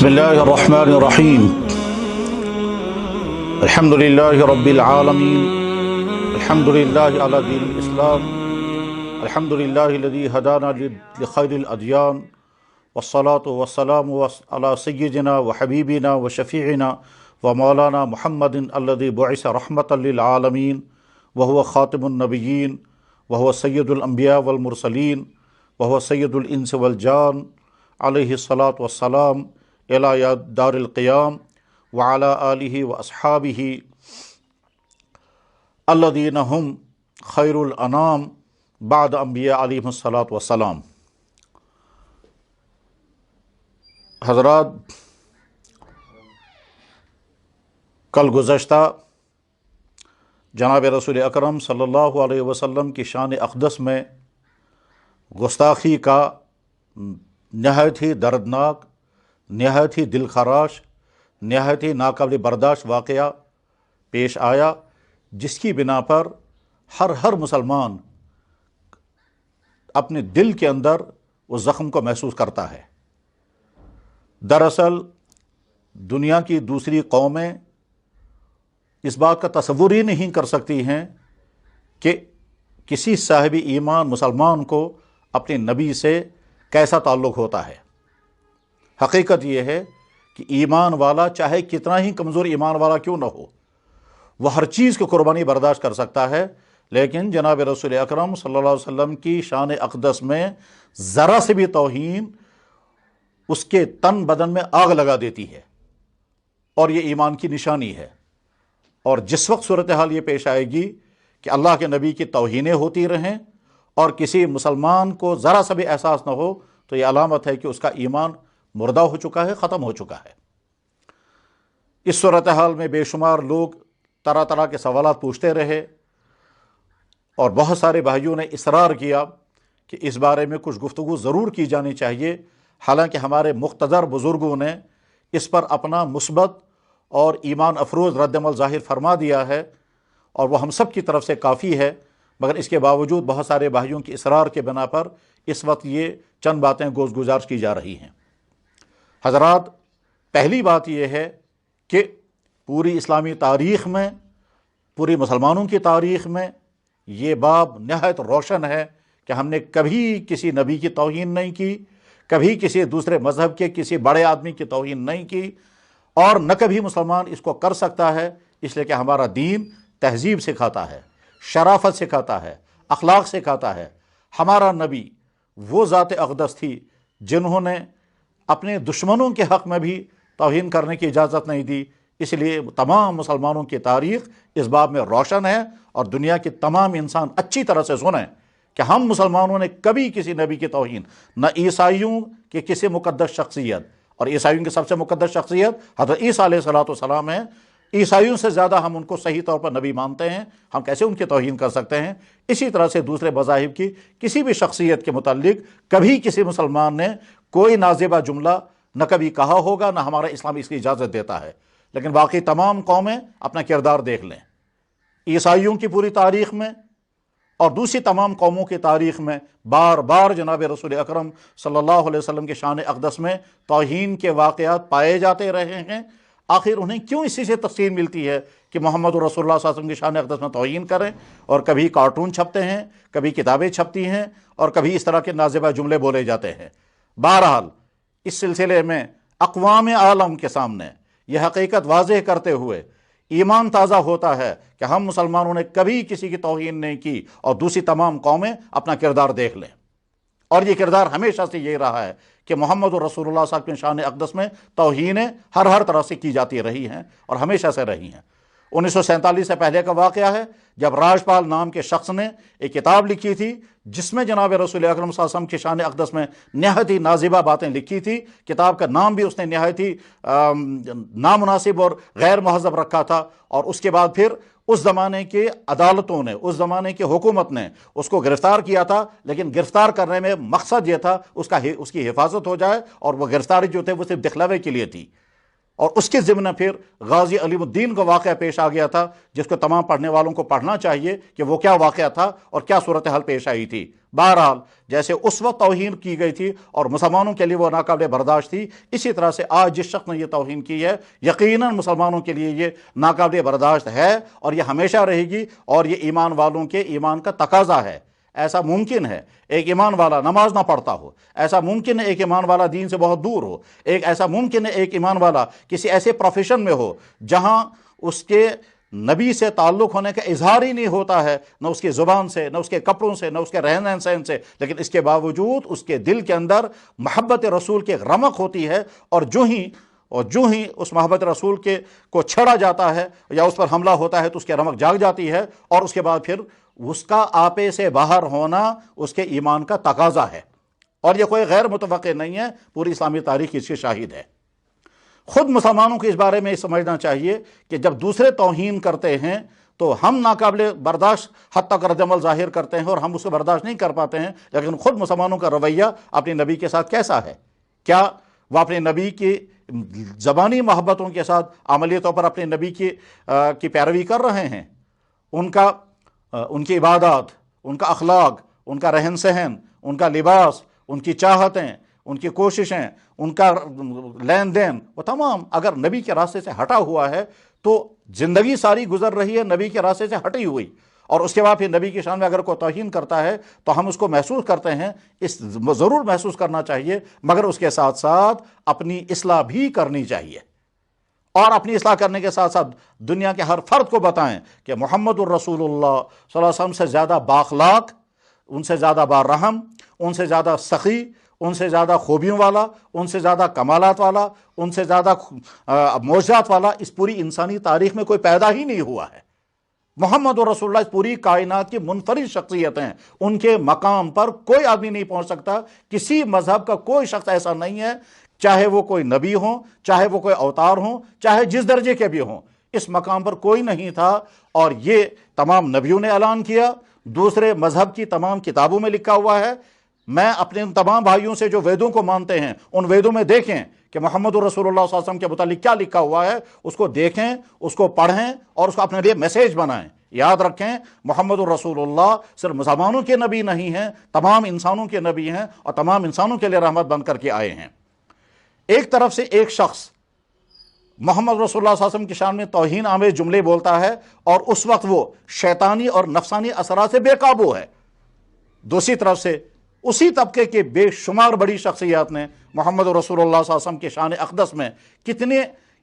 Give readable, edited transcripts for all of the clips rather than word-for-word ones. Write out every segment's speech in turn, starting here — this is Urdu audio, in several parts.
بسم اللہ الرحمن الرحیم الحمد للہ رب العالمین الحمد للہ علی دین الاسلام الحمد للہ الذی ہدانا لخیر الادیان والصلاة والسلام علی سیدنا وحبیبنا وشفیعنا ومولانا محمد الذی بعث رحمۃ للعالمین وهو خاتم النبیین وهو سید الانبیاء والمرسلین وهو سید الانس والجان علیہ الصلاۃ والسلام الی دار القیام وعلی آلہ واصحابہ الذین هم خیر الانام بعد انبیاء علیہم الصلاۃ والسلام۔ حضرات، کل گزشتہ جناب رسول اکرم صلی اللہ علیہ وسلم کی شان اقدس میں گستاخی کا نہایت ہی دردناک، نہایت ہی دل خراش، نہایت ہی ناقابل برداشت واقعہ پیش آیا، جس کی بنا پر ہر مسلمان اپنے دل کے اندر اس زخم کو محسوس کرتا ہے۔ دراصل دنیا کی دوسری قومیں اس بات کا تصور ہی نہیں کر سکتی ہیں کہ کسی صاحب ایمان مسلمان کو اپنے نبی سے کیسا تعلق ہوتا ہے۔ حقیقت یہ ہے کہ ایمان والا چاہے کتنا ہی کمزور ایمان والا کیوں نہ ہو، وہ ہر چیز کی قربانی برداشت کر سکتا ہے، لیکن جناب رسول اکرم صلی اللہ علیہ وسلم کی شان اقدس میں ذرا سے بھی توہین اس کے تن بدن میں آگ لگا دیتی ہے، اور یہ ایمان کی نشانی ہے۔ اور جس وقت صورتحال یہ پیش آئے گی کہ اللہ کے نبی کی توہینیں ہوتی رہیں اور کسی مسلمان کو ذرا سا بھی احساس نہ ہو، تو یہ علامت ہے کہ اس کا ایمان مردہ ہو چکا ہے، ختم ہو چکا ہے۔ اس صورتحال میں بے شمار لوگ طرح طرح کے سوالات پوچھتے رہے، اور بہت سارے بھائیوں نے اصرار کیا کہ اس بارے میں کچھ گفتگو ضرور کی جانی چاہیے، حالانکہ ہمارے مقتدر بزرگوں نے اس پر اپنا مثبت اور ایمان افروز رد عمل ظاہر فرما دیا ہے، اور وہ ہم سب کی طرف سے کافی ہے، مگر اس کے باوجود بہت سارے بھائیوں کی اصرار کے بنا پر اس وقت یہ چند باتیں گزارش کی جا رہی ہیں۔ حضرات، پہلی بات یہ ہے کہ پوری اسلامی تاریخ میں، پوری مسلمانوں کی تاریخ میں یہ باب نہایت روشن ہے کہ ہم نے کبھی کسی نبی کی توہین نہیں کی، کبھی کسی دوسرے مذہب کے کسی بڑے آدمی کی توہین نہیں کی، اور نہ کبھی مسلمان اس کو کر سکتا ہے، اس لیے کہ ہمارا دین تہذیب سکھاتا ہے، شرافت سکھاتا ہے، اخلاق سکھاتا ہے۔ ہمارا نبی وہ ذات اقدس تھی جنہوں نے اپنے دشمنوں کے حق میں بھی توہین کرنے کی اجازت نہیں دی، اس لیے تمام مسلمانوں کی تاریخ اس باب میں روشن ہے، اور دنیا کے تمام انسان اچھی طرح سے سنیں کہ ہم مسلمانوں نے کبھی کسی نبی کی توہین، نہ عیسائیوں کے کسی مقدس شخصیت، اور عیسائیوں کی سب سے مقدس شخصیت حضرت عیسیٰ علیہ السلام ہیں، عیسائیوں سے زیادہ ہم ان کو صحیح طور پر نبی مانتے ہیں، ہم کیسے ان کی توہین کر سکتے ہیں؟ اسی طرح سے دوسرے مذاہب کی کسی بھی شخصیت کے متعلق کبھی کسی مسلمان نے کوئی نازیبہ جملہ نہ کبھی کہا ہوگا، نہ ہمارا اسلام اس کی اجازت دیتا ہے۔ لیکن باقی تمام قومیں اپنا کردار دیکھ لیں، عیسائیوں کی پوری تاریخ میں اور دوسری تمام قوموں کی تاریخ میں بار بار جناب رسول اکرم صلی اللہ علیہ وسلم کے شان اقدس میں توہین کے واقعات پائے جاتے رہے ہیں۔ آخر انہیں کیوں اسی سے تسلیم ملتی ہے کہ محمد رسول اللہ صلی اللہ علیہ وسلم کی شان اقدس میں توہین کریں؟ اور کبھی کارٹون چھپتے ہیں، کبھی کتابیں چھپتی ہیں، اور کبھی اس طرح کے نازیبہ جملے بولے جاتے ہیں۔ بہرحال اس سلسلے میں اقوام عالم کے سامنے یہ حقیقت واضح کرتے ہوئے ایمان تازہ ہوتا ہے کہ ہم مسلمانوں نے کبھی کسی کی توہین نہیں کی، اور دوسری تمام قومیں اپنا کردار دیکھ لیں۔ اور یہ کردار ہمیشہ سے یہ رہا ہے کہ محمد رسول اللہ صلی اللہ علیہ وسلم کی شان اقدس میں توہینیں ہر طرح سے کی جاتی رہی ہیں، اور ہمیشہ سے رہی ہیں۔ 1947 سے پہلے کا واقعہ ہے جب راجپال نام کے شخص نے ایک کتاب لکھی تھی جس میں جناب رسول اکرم صلی اللہ علیہ وسلم کی شان اقدس میں نہایت ہی نازیبہ باتیں لکھی تھی۔ کتاب کا نام بھی اس نے نہایت ہی نامناسب اور غیر مہذب رکھا تھا، اور اس کے بعد پھر اس زمانے کے عدالتوں نے، اس زمانے کی حکومت نے اس کو گرفتار کیا تھا، لیکن گرفتار کرنے میں مقصد یہ تھا اس کی حفاظت ہو جائے، اور وہ گرفتاری جو تھے وہ صرف دکھلاوے کے لیے تھی۔ اور اس کے ضمن پھر غازی علیم الدین کا واقعہ پیش آ گیا تھا، جس کو تمام پڑھنے والوں کو پڑھنا چاہیے کہ وہ کیا واقعہ تھا اور کیا صورتحال پیش آئی تھی۔ بہرحال جیسے اس وقت توہین کی گئی تھی اور مسلمانوں کے لیے وہ ناقابل برداشت تھی، اسی طرح سے آج جس شخص نے یہ توہین کی ہے یقیناً مسلمانوں کے لیے یہ ناقابل برداشت ہے اور یہ ہمیشہ رہے گی، اور یہ ایمان والوں کے ایمان کا تقاضا ہے۔ ایسا ممکن ہے ایک ایمان والا نماز نہ پڑھتا ہو، ایسا ممکن ہے ایک ایمان والا دین سے بہت دور ہو، ایسا ممکن ہے ایک ایمان والا کسی ایسے پروفیشن میں ہو جہاں اس کے نبی سے تعلق ہونے کا اظہار ہی نہیں ہوتا ہے، نہ اس کی زبان سے، نہ اس کے کپڑوں سے، نہ اس کے رہن سہن سے، لیکن اس کے باوجود اس کے دل کے اندر محبت رسول کی رمق ہوتی ہے، اور جو ہی اس محبت رسول کو چھڑا جاتا ہے یا اس پر حملہ ہوتا ہے تو اس کی رمق جاگ جاتی ہے، اور اس کے بعد پھر اس کا آپے سے باہر ہونا اس کے ایمان کا تقاضا ہے، اور یہ کوئی غیر متوقع نہیں ہے، پوری اسلامی تاریخ اس کی شاہد ہے۔ خود مسلمانوں کو اس بارے میں سمجھنا چاہیے کہ جب دوسرے توہین کرتے ہیں تو ہم ناقابل برداشت حد تک رد عمل ظاہر کرتے ہیں اور ہم اسے برداشت نہیں کر پاتے ہیں، لیکن خود مسلمانوں کا رویہ اپنے نبی کے ساتھ کیسا ہے؟ کیا وہ اپنے نبی کی زبانی محبتوں کے ساتھ عملی طور پر اپنے نبی کی پیروی کر رہے ہیں؟ ان کی عبادات، ان کا اخلاق، ان کا رہن سہن، ان کا لباس، ان کی چاہتیں، ان کی کوششیں، ان کا لین دین، وہ تمام اگر نبی کے راستے سے ہٹا ہوا ہے تو زندگی ساری گزر رہی ہے نبی کے راستے سے ہٹی ہوئی، اور اس کے بعد پھر نبی کی شان میں اگر کوئی توہین کرتا ہے تو ہم اس کو محسوس کرتے ہیں، ضرور محسوس کرنا چاہیے، مگر اس کے ساتھ ساتھ اپنی اصلاح بھی کرنی چاہیے، اور اپنی اصلاح کرنے کے ساتھ ساتھ دنیا کے ہر فرد کو بتائیں کہ محمد الرسول اللہ صلی اللہ علیہ وسلم سے زیادہ بااخلاق، ان سے زیادہ بارحم، ان سے زیادہ سخی، ان سے زیادہ خوبیوں والا، ان سے زیادہ کمالات والا، ان سے زیادہ معجزات والا اس پوری انسانی تاریخ میں کوئی پیدا ہی نہیں ہوا ہے۔ محمد رسول اللہ اس پوری کائنات کی منفرد شخصیت ہیں، ان کے مقام پر کوئی آدمی نہیں پہنچ سکتا، کسی مذہب کا کوئی شخص ایسا نہیں ہے، چاہے وہ کوئی نبی ہوں، چاہے وہ کوئی اوتار ہوں، چاہے جس درجے کے بھی ہوں، اس مقام پر کوئی نہیں تھا، اور یہ تمام نبیوں نے اعلان کیا، دوسرے مذہب کی تمام کتابوں میں لکھا ہوا ہے۔ میں اپنے ان تمام بھائیوں سے جو ویدوں کو مانتے ہیں ان ویدوں میں دیکھیں کہ محمد رسول اللہ صلی اللہ علیہ وسلم کے متعلق کیا لکھا ہوا ہے، اس کو دیکھیں، اس کو پڑھیں اور اس کو اپنے لیے میسیج بنائیں۔ یاد رکھیں محمد رسول اللہ صرف مسلمانوں کے نبی نہیں ہیں، تمام انسانوں کے نبی ہیں، اور تمام انسانوں کے لیے رحمت بن کر کے آئے ہیں۔ ایک طرف سے ایک شخص محمد رسول اللہ صلی اللہ علیہ وسلم کی شان میں توہین آمیز جملے بولتا ہے اور اس وقت وہ شیطانی اور نفسانی اثرات سے بے قابو ہے، دوسری طرف سے اسی طبقے کے بے شمار بڑی شخصیات نے محمد رسول اللہ صلی اللہ علیہ وسلم کے شان اقدس میں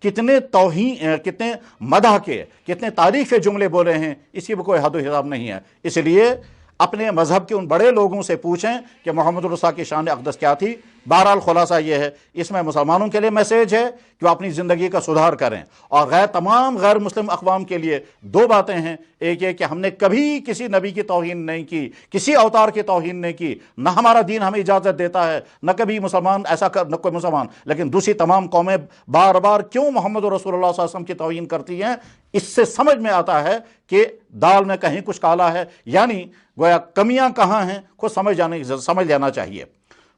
کتنے توہین، کتنے مدح کے، کتنے تعریف کے جملے بولے ہیں، اس کی بھی کوئی حد و حساب نہیں ہے۔ اس لیے اپنے مذہب کے ان بڑے لوگوں سے پوچھیں کہ محمد رسول اللہ کی شان اقدس کیا تھی۔ بہرحال خلاصہ یہ ہے، اس میں مسلمانوں کے لیے میسیج ہے کہ وہ اپنی زندگی کا سدھار کریں، اور تمام غیر مسلم اقوام کے لیے دو باتیں ہیں، ایک یہ کہ ہم نے کبھی کسی نبی کی توہین نہیں کی، کسی اوتار کی توہین نہیں کی، نہ ہمارا دین ہمیں اجازت دیتا ہے، نہ کبھی مسلمان ایسا نہ کوئی مسلمان، لیکن دوسری تمام قومیں بار بار کیوں محمد رسول اللہ صلی اللہ علیہ وسلم کی توہین کرتی ہیں؟ اس سے سمجھ میں آتا ہے کہ دال میں کہیں کچھ کالا ہے، یعنی گویا کمیاں کہاں ہیں خود سمجھ لینا چاہیے۔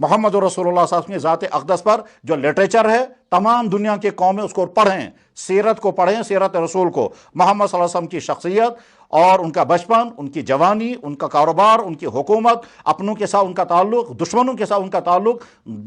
محمد رسول اللہ صلی اللہ علیہ وسلم کی ذات اقدس پر جو لٹریچر ہے تمام دنیا کے قومیں اس کو پڑھیں، سیرت کو پڑھیں، سیرت رسول کو، محمد صلی اللہ علیہ وسلم کی شخصیت اور ان کا بچپن، ان کی جوانی، ان کا کاروبار، ان کی حکومت، اپنوں کے ساتھ ان کا تعلق، دشمنوں کے ساتھ ان کا تعلق،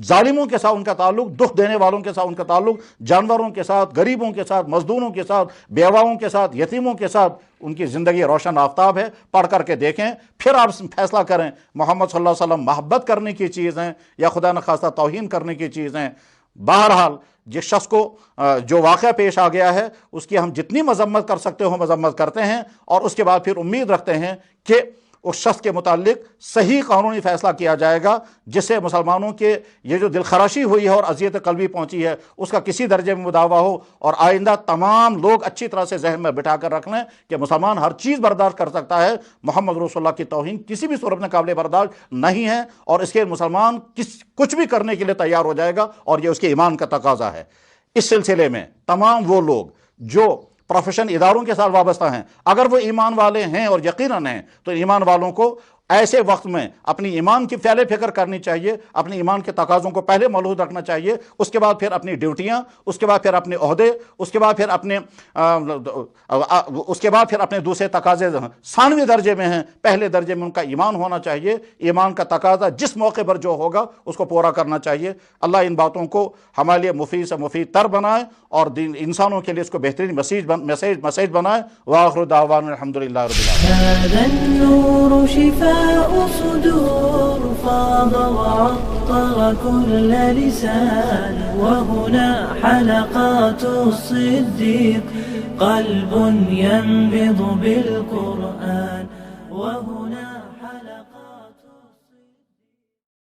ظالموں کے ساتھ ان کا تعلق، دکھ دینے والوں کے ساتھ ان کا تعلق، جانوروں کے ساتھ، غریبوں کے ساتھ، مزدوروں کے ساتھ، بیواؤں کے ساتھ، یتیموں کے ساتھ ان کی زندگی روشن آفتاب ہے۔ پڑھ کر کے دیکھیں، پھر آپ فیصلہ کریں محمد صلی اللہ علیہ وسلم محبت کرنے کی چیز ہیں یا خدا نخواستہ توہین کرنے کی چیز ہیں۔ بہرحال جس شخص کو جو واقعہ پیش آ گیا ہے اس کی ہم جتنی مذمت کر سکتے ہو مذمت کرتے ہیں، اور اس کے بعد پھر امید رکھتے ہیں کہ اس شخص کے متعلق صحیح قانونی فیصلہ کیا جائے گا، جس سے مسلمانوں کے یہ جو دل خراشی ہوئی ہے اور اذیت قلبی پہنچی ہے اس کا کسی درجے میں مداوع ہو، اور آئندہ تمام لوگ اچھی طرح سے ذہن میں بٹھا کر رکھ لیں کہ مسلمان ہر چیز برداشت کر سکتا ہے، محمد رسول اللہ کی توہین کسی بھی صورت میں قابل برداشت نہیں ہے، اور اس کے مسلمان کچھ بھی کرنے کے لیے تیار ہو جائے گا، اور یہ اس کے ایمان کا تقاضا ہے۔ اس سلسلے میں تمام وہ لوگ جو پروفیشن اداروں کے ساتھ وابستہ ہیں، اگر وہ ایمان والے ہیں اور یقیناً ہیں، تو ایمان والوں کو ایسے وقت میں اپنی ایمان کی پہلے فکر کرنی چاہیے، اپنے ایمان کے تقاضوں کو پہلے ملحوظ رکھنا چاہیے، اس کے بعد پھر اپنی ڈیوٹیاں، اس کے بعد پھر اپنے عہدے، اس کے بعد پھر اپنے دوسرے تقاضے ثانوی درجے میں ہیں، پہلے درجے میں ان کا ایمان ہونا چاہیے۔ ایمان کا تقاضا جس موقع پر جو ہوگا اس کو پورا کرنا چاہیے۔ اللہ ان باتوں کو ہمارے لیے مفید سے مفید تر بنائے اور انسانوں کے لیے اس کو بہترین میسیج بنائے۔ وآخر دعوانا الحمدللہ رب العالمین۔ صدور فاض وعطر كل لسان، وهنا حلقات الصديق قلب ينبض بالقرآن، وهنا